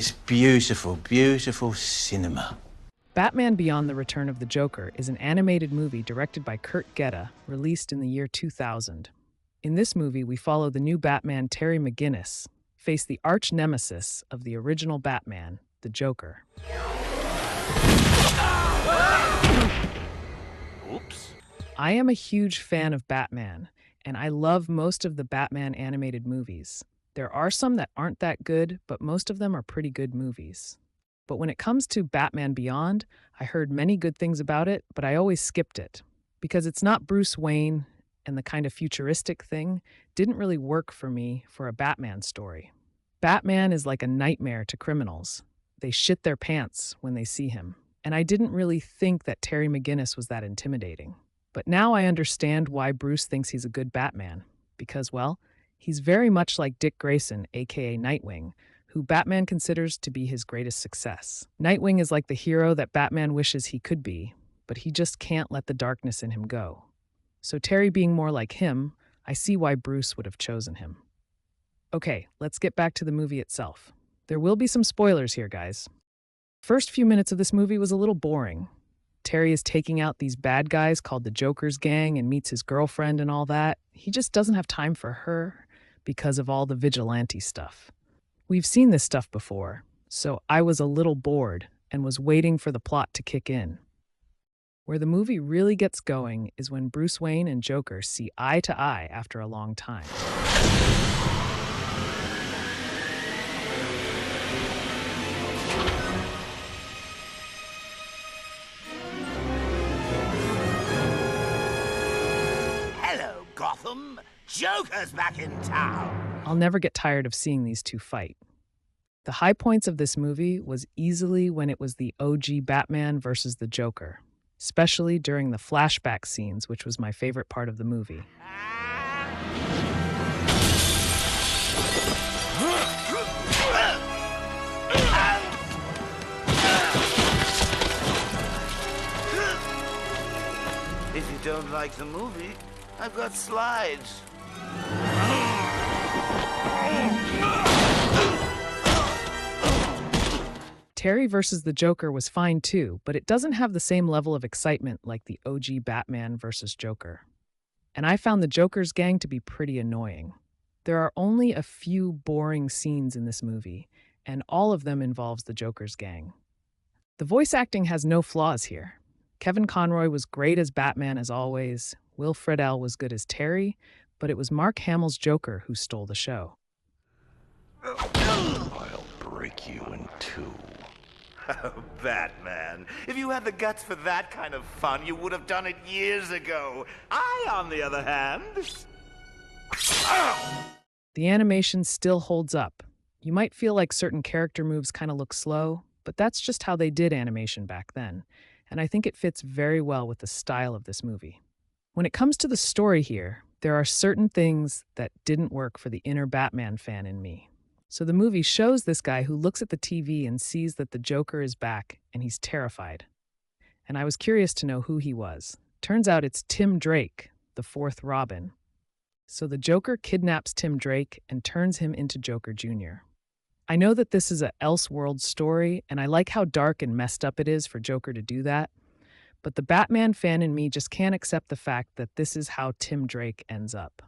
It's beautiful, beautiful cinema. Batman Beyond the Return of the Joker is an animated movie directed by Kurt Gedda, released in the year 2000. In this movie, we follow the new Batman Terry McGinnis face the arch nemesis of the original Batman, the Joker. Oops. I am a huge fan of Batman, and I love most of the Batman animated movies. There are some that aren't that good, but most of them are pretty good movies. But when it comes to Batman Beyond, I heard many good things about it, but I always skipped it because it's not Bruce Wayne, and the kind of futuristic thing didn't really work for me for a Batman story. Batman is like a nightmare to criminals. They shit their pants when they see him. And I didn't really think that Terry McGinnis was that intimidating. But now I understand why Bruce thinks he's a good Batman. Because, well, he's very much like Dick Grayson, aka Nightwing, who Batman considers to be his greatest success. Nightwing is like the hero that Batman wishes he could be, but he just can't let the darkness in him go. So Terry being more like him, I see why Bruce would have chosen him. Okay, let's get back to the movie itself. There will be some spoilers here, guys. First few minutes of this movie was a little boring. Terry is taking out these bad guys called the Joker's Gang and meets his girlfriend and all that. He just doesn't have time for her because of all the vigilante stuff. We've seen this stuff before, so I was a little bored and was waiting for the plot to kick in. Where the movie really gets going is when Bruce Wayne and Joker see eye to eye after a long time. Hello, Gotham. Joker's back in town. I'll never get tired of seeing these two fight. The high points of this movie was easily when it was the OG Batman versus the Joker, especially during the flashback scenes, which was my favorite part of the movie. If you don't like the movie, I've got slides. Terry versus the Joker was fine too, but it doesn't have the same level of excitement like the OG Batman versus Joker. And I found the Joker's gang to be pretty annoying. There are only a few boring scenes in this movie, and all of them involves the Joker's gang. The voice acting has no flaws here. Kevin Conroy was great as Batman as always, Will Friedle was good as Terry, but it was Mark Hamill's Joker who stole the show. I'll break you in two. Oh, Batman. If you had the guts for that kind of fun, you would have done it years ago. I, on the other hand... The animation still holds up. You might feel like certain character moves kind of look slow, but that's just how they did animation back then, and I think it fits very well with the style of this movie. When it comes to the story here, there are certain things that didn't work for the inner Batman fan in me. So the movie shows this guy who looks at the TV and sees that the Joker is back, and he's terrified. And I was curious to know who he was. Turns out it's Tim Drake, the fourth Robin. So the Joker kidnaps Tim Drake and turns him into Joker Jr. I know that this is an Elseworld story, and I like how dark and messed up it is for Joker to do that, but the Batman fan in me just can't accept the fact that this is how Tim Drake ends up.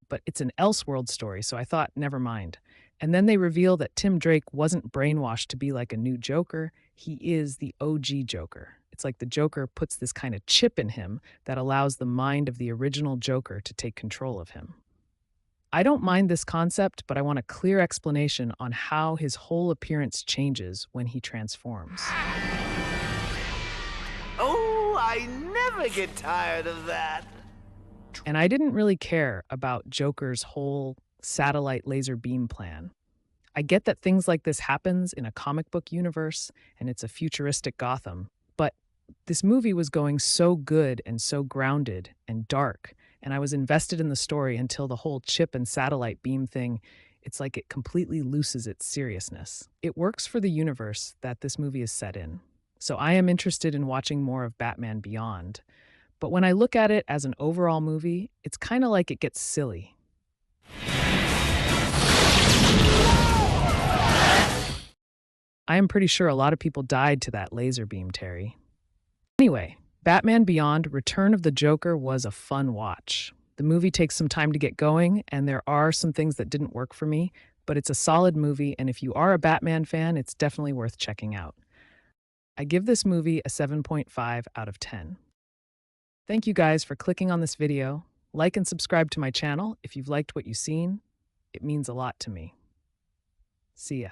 But it's an Elseworld story, so I thought, never mind. And then they reveal that Tim Drake wasn't brainwashed to be like a new Joker. He is the OG Joker. It's like the Joker puts this kind of chip in him that allows the mind of the original Joker to take control of him. I don't mind this concept, but I want a clear explanation on how his whole appearance changes when he transforms. Oh, I never get tired of that. And I didn't really care about Joker's whole satellite laser beam plan. I get that things like this happens in a comic book universe and it's a futuristic Gotham, but this movie was going so good and so grounded and dark, and I was invested in the story until the whole chip and satellite beam thing, it's like it completely loses its seriousness. It works for the universe that this movie is set in. So I am interested in watching more of Batman Beyond. But when I look at it as an overall movie, it's kind of like it gets silly. I am pretty sure a lot of people died to that laser beam, Terry. Anyway, Batman Beyond: Return of the Joker was a fun watch. The movie takes some time to get going, and there are some things that didn't work for me, but it's a solid movie, and if you are a Batman fan, it's definitely worth checking out. I give this movie a 7.5 out of 10. Thank you guys for clicking on this video. Like and subscribe to my channel if you've liked what you've seen. It means a lot to me. See ya.